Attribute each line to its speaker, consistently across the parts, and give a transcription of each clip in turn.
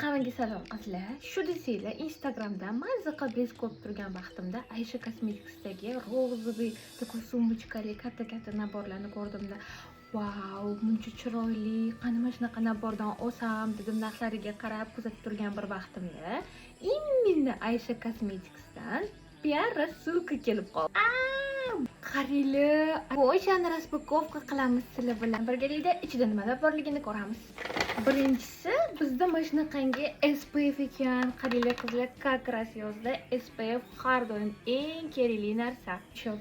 Speaker 1: Hammaga salom qizlar. Shu desanglar, Instagramda mazza qilib ko'rib turgan vaqtimda Aisha Cosmetics'dagi rozовый такой sumочкali katta naborlarni ko'rdimda. Wow, buncha chiroyli, qani mana shunaqa nabordan olsam dedim, narxlariga qarab kuzatib turgan bir vaqtimda именно Aisha Cosmetics'dan PR рассылка kelib qoldi. Qaranglar, o'shani распаковка qilamiz sizlar bilan birgalikda, ichida nimalar borligini ko'ramiz. Birinchisi, bizda mana shunaqangi SPF ekan. Qaranglar qizlar, как раз yozda SPF har doim eng kerakli narsa.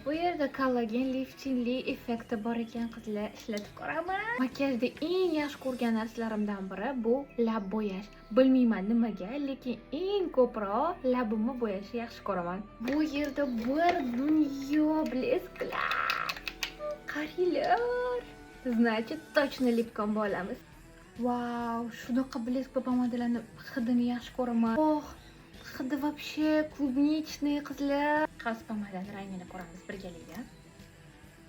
Speaker 1: Bu yerda kollagen liftingli effekti bor ekan qizlar, ishlatib ko'raman. Makiyajda eng yaxshi ko'rgan narsalarimdan biri bu lab bo'yash. Bilmayman nimaga, lekin eng ko'proq labimni bo'yashni yaxshi ko'raman. Bu yerda bir dunyo blesklar. Qaranglar. Значит, точно lipcom bo'lamiz. Wow, shunaqa blesk pomadalarni hidini yaxshi ko'raman. Oh, hidi вообще клубничный qizlar. Xas pomadani rangini ko'ramiz birgalikda.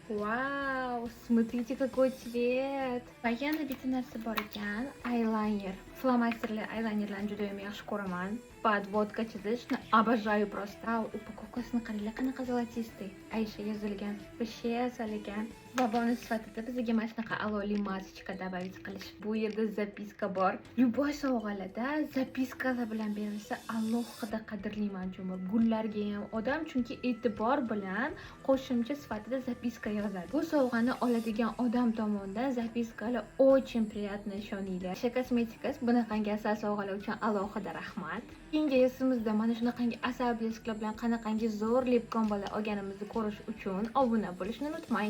Speaker 1: Wow, смотрите какой цвет. Va yana bitta narsa bor ekan, eyeliner. Flomasterli eyelinerlarni juda ham yaxshi ko'raman. Подводка chizishni обожаю просто. Upakovkasini qaranglar, qanaqa zолотистый. Aisha yozilgan, вообще ekan. Va buni sifatida bizga mana shunaqa aloli masочка добавить qilish. Bu yerda zapiska bor. Любой sovg'alarda zapiskalar bilan berilsa alohida qadrlayman jumur. Gullarga ham odam chunki e'tibor bilan qo'shimcha sifatida zapiska yozadi. Bu sovg'ani oladigan odam tomonidan zapiskalar очень приятно ishoninglar. Aisha Cosmetics bunaqangi asal sovg'alar uchun alohida rahmat. Keyingi esimizda mana shunaqangi asal blesklar bilan qanaqangi zo'r lipcom bo'la olganimizni ko'rish uchun obuna bo'lishni unutmang.